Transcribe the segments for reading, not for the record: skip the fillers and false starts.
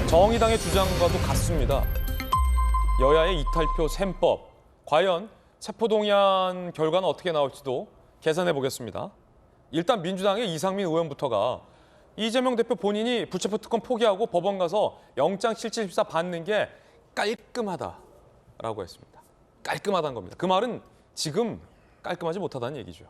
정의당의 주장과도 같습니다. 여야의 이탈표 셈법, 과연 체포동의안 결과는 어떻게 나올지도 계산해 보겠습니다. 일단 민주당의 이상민 의원부터가 이재명 대표 본인이 불체포 특권 포기하고 법원 가서 영장실질심사 받는 게 깔끔하다라고 했습니다. 깔끔하다는 겁니다. 그 말은 지금 깔끔하지 못하다는 얘기죠.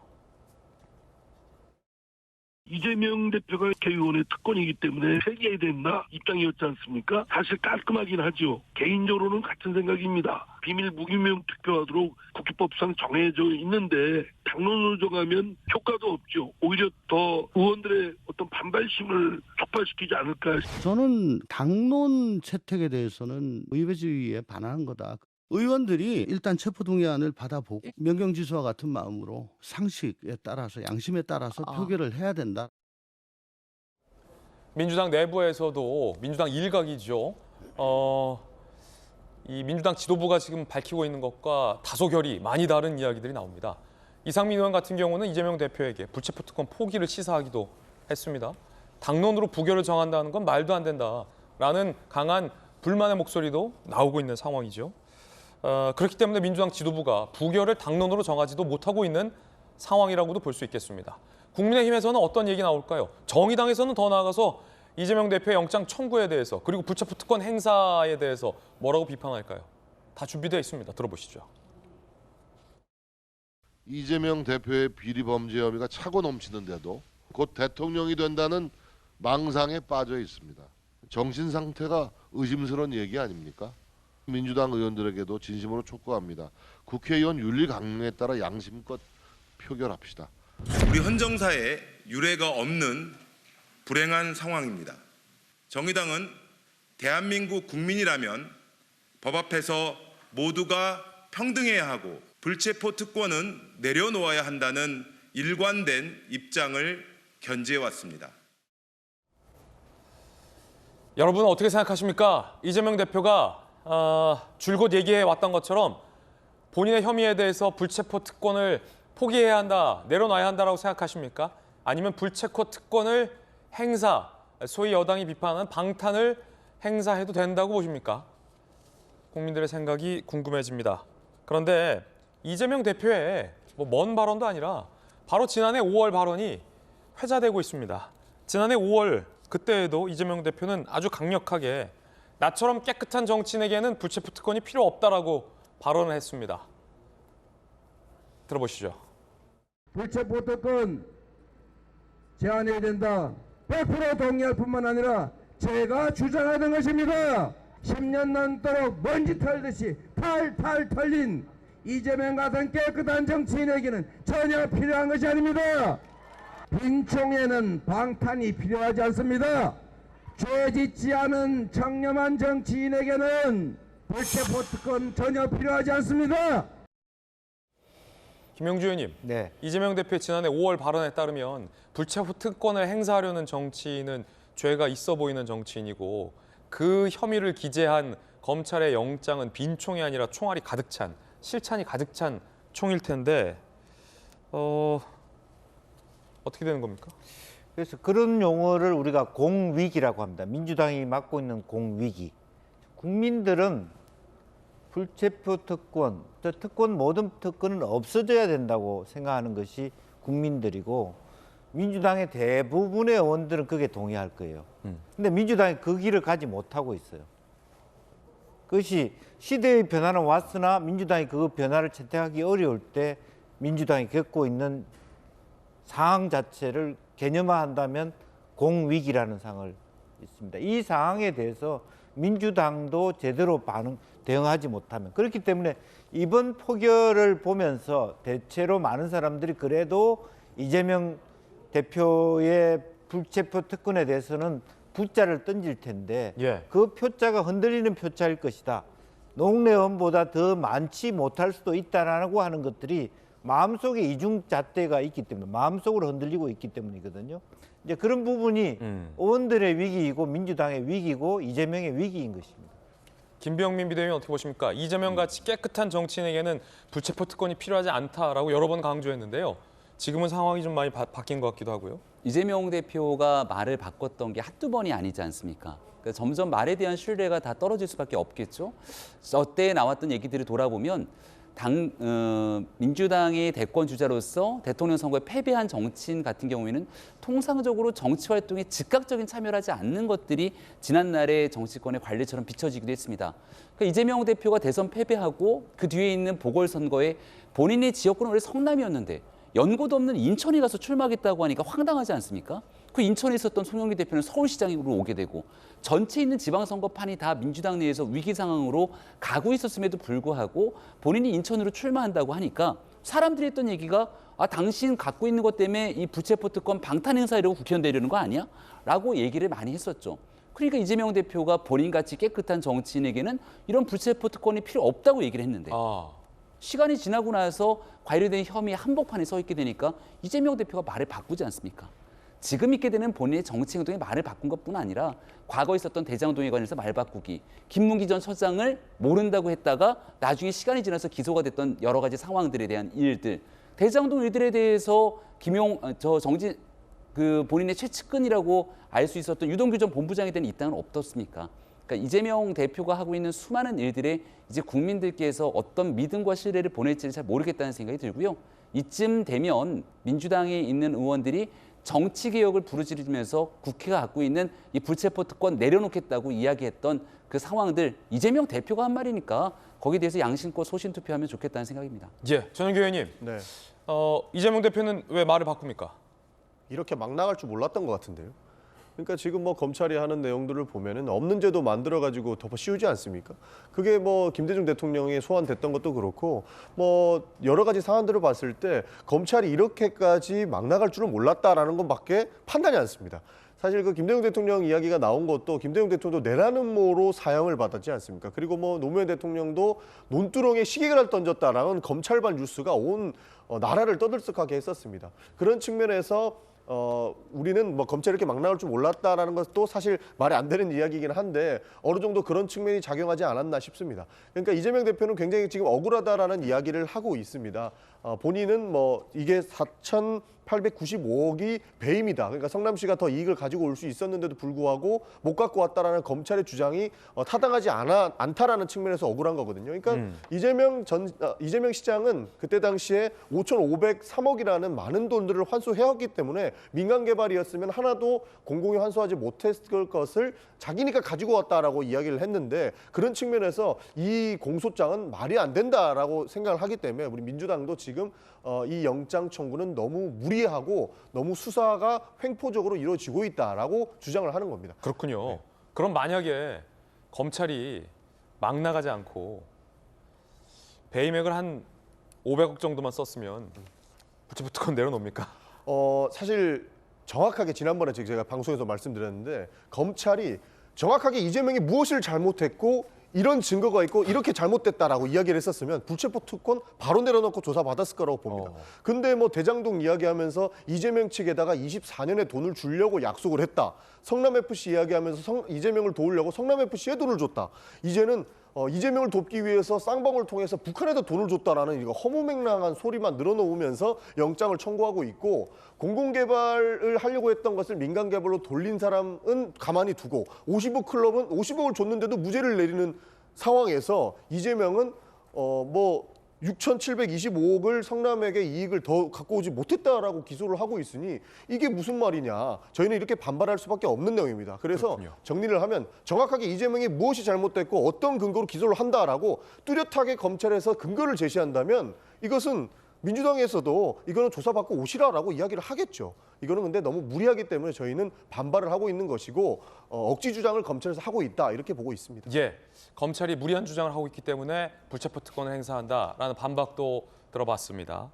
이재명 대표가 국회의원의 특권이기 때문에 폐기해야 된다 입장이었지 않습니까? 사실 깔끔하긴 하죠. 개인적으로는 같은 생각입니다. 비밀 무기명 투표하도록 국회법상 정해져 있는데 당론으로 정하면 효과도 없죠. 오히려 더 의원들의 어떤 반발심을 촉발시키지 않을까. 저는 당론 채택에 대해서는 의회주의에 반하는 거다. 의원들이 일단 체포동의안을 받아보고 명경지수와 같은 마음으로 상식에 따라서 양심에 따라서 표결을 해야 된다. 민주당 내부에서도 민주당 일각이죠. 이 민주당 지도부가 지금 밝히고 있는 것과 다소 결이 많이 다른 이야기들이 나옵니다. 이상민 의원 같은 경우는 이재명 대표에게 불체포 특권 포기를 시사하기도 했습니다. 당론으로 부결을 정한다는 건 말도 안 된다라는 강한 불만의 목소리도 나오고 있는 상황이죠. 그렇기 때문에 민주당 지도부가 부결을 당론으로 정하지도 못하고 있는 상황이라고도 볼 수 있겠습니다. 국민의힘에서는 어떤 얘기 나올까요? 정의당에서는 더 나아가서 이재명 대표의 영장 청구에 대해서 그리고 불체포 특권 행사에 대해서 뭐라고 비판할까요? 다 준비되어 있습니다. 들어보시죠. 이재명 대표의 비리 범죄 혐의가 차고 넘치는데도 곧 대통령이 된다는 망상에 빠져 있습니다. 정신 상태가 의심스러운 얘기 아닙니까? 민주당 의원들에게도 진심으로 촉구합니다. 국회의원 윤리 강령에 따라 양심껏 표결합시다. 우리 헌정사에 유례가 없는 불행한 상황입니다. 정의당은 대한민국 국민이라면 법 앞에서 모두가 평등해야 하고 불체포 특권은 내려놓아야 한다는 일관된 입장을 견지해왔습니다. 여러분은 어떻게 생각하십니까? 이재명 대표가 줄곧 얘기해 왔던 것처럼 본인의 혐의에 대해서 불체포 특권을 포기해야 한다, 내려놔야 한다라고 생각하십니까? 아니면 불체포 특권을 행사, 소위 여당이 비판하는 방탄을 행사해도 된다고 보십니까? 국민들의 생각이 궁금해집니다. 그런데 이재명 대표의 먼 발언도 아니라 바로 지난해 5월 발언이 회자되고 있습니다. 지난해 5월 그때에도 이재명 대표는 아주 강력하게 나처럼 깨끗한 정치인에게는 불체포 특권이 필요 없다라고 발언을 했습니다. 들어보시죠. 불체포 특권 제한해야 된다. 100% 동의할 뿐만 아니라 제가 주장하던 것입니다. 10년 넘도록 먼지 털듯이 탈탈 털린 이재명 같은 깨끗한 정치인에게는 전혀 필요한 것이 아닙니다. 빈총에는 방탄이 필요하지 않습니다. 죄 짓지 않은 청렴한 정치인에게는 불체포 특권 전혀 필요하지 않습니다. 김영주 의원님, 네. 이재명 대표의 지난해 5월 발언에 따르면 불체포 특권을 행사하려는 정치인은 죄가 있어 보이는 정치인이고 그 혐의를 기재한 검찰의 영장은 빈총이 아니라 총알이 가득 찬, 실찬이 가득 찬 총일 텐데 어떻게 되는 겁니까? 그래서 그런 용어를 우리가 공위기라고 합니다. 민주당이 맡고 있는 공위기. 국민들은 불체포 특권, 모든 특권은 없어져야 된다고 생각하는 것이 국민들이고 민주당의 대부분의 의원들은 그게 동의할 거예요. 근데 민주당이 그 길을 가지 못하고 있어요. 그것이 시대의 변화는 왔으나 민주당이 그 변화를 채택하기 어려울 때 민주당이 겪고 있는 상황 자체를 개념화한다면 공위기라는 상을 있습니다. 이 상황에 대해서 민주당도 제대로 대응하지 못하면 그렇기 때문에 이번 포결을 보면서 대체로 많은 사람들이 그래도 이재명 대표의 불체포 특권에 대해서는 붓자를 던질 텐데 그 표자가 흔들리는 표자일 것이다. 농내원보다 더 많지 못할 수도 있다라고 하는 것들이 마음속에 이중잣대가 있기 때문에 마음속으로 흔들리고 있기 때문이거든요. 이제 그런 부분이 의원들의 위기이고 민주당의 위기고 이재명의 위기인 것입니다. 김병민 비대위원 어떻게 보십니까? 이재명 같이 깨끗한 정치인에게는 불체포 특권이 필요하지 않다라고 여러 번 강조했는데요. 지금은 상황이 좀 많이 바뀐 것 같기도 하고요. 이재명 대표가 말을 바꿨던 게 한두 번이 아니지 않습니까? 그러니까 점점 말에 대한 신뢰가 다 떨어질 수밖에 없겠죠. 저때 나왔던 얘기들을 돌아보면 민주당의 대권 주자로서 대통령 선거에 패배한 정치인 같은 경우에는 통상적으로 정치 활동에 즉각적인 참여를 하지 않는 것들이 지난날의 정치권의 관례처럼 비춰지기도 했습니다. 그러니까 이재명 대표가 대선 패배하고 그 뒤에 있는 보궐선거에 본인의 지역구는 원래 성남이었는데 연고도 없는 인천에 가서 출마하겠다고 하니까 황당하지 않습니까? 그 인천에 있었던 송영길 대표는 서울시장으로 오게 되고 전체 있는 지방선거판이 다 민주당 내에서 위기 상황으로 가고 있었음에도 불구하고 본인이 인천으로 출마한다고 하니까 사람들이 했던 얘기가 당신 갖고 있는 것 때문에 이 불체포 특권 방탄 행사하려고 국회의원 되려는 거 아니야? 라고 얘기를 많이 했었죠. 그러니까 이재명 대표가 본인같이 깨끗한 정치인에게는 이런 불체포 특권이 필요 없다고 얘기를 했는데 시간이 지나고 나서 과열된 혐의 한복판에 서 있게 되니까 이재명 대표가 말을 바꾸지 않습니까? 지금 있게 되는 본인의 정치 행동에 말을 바꾼 것뿐 아니라 과거에 있었던 대장동에 관해서 말 바꾸기, 김문기 전 처장을 모른다고 했다가 나중에 시간이 지나서 기소가 됐던 여러 가지 상황들에 대한 일들, 대장동 일들에 대해서 본인의 최측근이라고 알 수 있었던 유동규 전 본부장에 대한 입당은 어떻습니까? 그러니까 이재명 대표가 하고 있는 수많은 일들에 이제 국민들께서 어떤 믿음과 신뢰를 보낼지를 잘 모르겠다는 생각이 들고요. 이쯤 되면 민주당에 있는 의원들이 정치개혁을 부르짖으면서 국회가 갖고 있는 이 불체포 특권 내려놓겠다고 이야기했던 그 상황들 이재명 대표가 한 말이니까 거기에 대해서 양심껏 소신 투표하면 좋겠다는 생각입니다. 예, 전현규 의원님. 네. 이재명 대표는 왜 말을 바꿉니까? 이렇게 막 나갈 줄 몰랐던 것 같은데요. 그러니까 지금 뭐 검찰이 하는 내용들을 보면은 없는 제도 만들어가지고 덮어 씌우지 않습니까? 그게 뭐 김대중 대통령이 소환됐던 것도 그렇고 뭐 여러 가지 사안들을 봤을 때 검찰이 이렇게까지 막 나갈 줄은 몰랐다라는 것밖에 판단이 안 씁니다. 사실 그 김대중 대통령 이야기가 나온 것도 김대중 대통령도 내라는 모로 사형을 받았지 않습니까? 그리고 뭐 노무현 대통령도 논두렁에 시계를 던졌다라는 검찰발 뉴스가 온 나라를 떠들썩하게 했었습니다. 그런 측면에서 우리는 뭐 검찰이 이렇게 막 나올 줄 몰랐다라는 것도 사실 말이 안 되는 이야기이긴 한데 어느 정도 그런 측면이 작용하지 않았나 싶습니다. 그러니까 이재명 대표는 굉장히 지금 억울하다라는 이야기를 하고 있습니다. 본인은 뭐 이게 4,895억이 배임이다. 그러니까 성남시가 더 이익을 가지고 올 수 있었는데도 불구하고 못 갖고 왔다라는 검찰의 주장이 타당하지 않다라는 측면에서 억울한 거거든요. 그러니까 이재명 시장은 그때 당시에 5,503억이라는 많은 돈들을 환수해왔기 때문에 민간 개발이었으면 하나도 공공이 환수하지 못했을 것을 자기니까 가지고 왔다라고 이야기를 했는데 그런 측면에서 이 공소장은 말이 안 된다라고 생각을 하기 때문에 우리 민주당도 지금 이 영장 청구는 너무 무리하고 너무 수사가 횡포적으로 이루어지고 있다라고 주장을 하는 겁니다. 그렇군요. 네. 그럼 만약에 검찰이 막 나가지 않고 배임액을 한 500억 정도만 썼으면 불체포 특권 내려놓습니까? 사실 정확하게 지난번에 제가 방송에서 말씀드렸는데 검찰이 정확하게 이재명이 무엇을 잘못했고 이런 증거가 있고 이렇게 잘못됐다라고 이야기를 했었으면 불체포 특권 바로 내려놓고 조사받았을 거라고 봅니다. 근데 뭐 대장동 이야기하면서 이재명 측에다가 24년에 돈을 주려고 약속을 했다. 성남FC 이야기하면서 이재명을 도우려고 성남FC에 돈을 줬다. 이제는 이재명을 돕기 위해서 쌍방울 통해서 북한에도 돈을 줬다라는 이거 허무맹랑한 소리만 늘어놓으면서 영장을 청구하고 있고 공공개발을 하려고 했던 것을 민간개발로 돌린 사람은 가만히 두고 50억 클럽은 50억을 줬는데도 무죄를 내리는 상황에서 이재명은 6,725억을 성남에게 이익을 더 갖고 오지 못했다라고 기소를 하고 있으니 이게 무슨 말이냐. 저희는 이렇게 반발할 수밖에 없는 내용입니다. 그래서 그렇군요. 정리를 하면 정확하게 이재명이 무엇이 잘못됐고 어떤 근거로 기소를 한다라고 뚜렷하게 검찰에서 근거를 제시한다면 이것은 민주당에서도 이거는 조사받고 오시라라고 이야기를 하겠죠. 이거는 근데 너무 무리하기 때문에 저희는 반발을 하고 있는 것이고 억지 주장을 검찰에서 하고 있다 이렇게 보고 있습니다. 예, 검찰이 무리한 주장을 하고 있기 때문에 불체포 특권을 행사한다라는 반박도 들어봤습니다.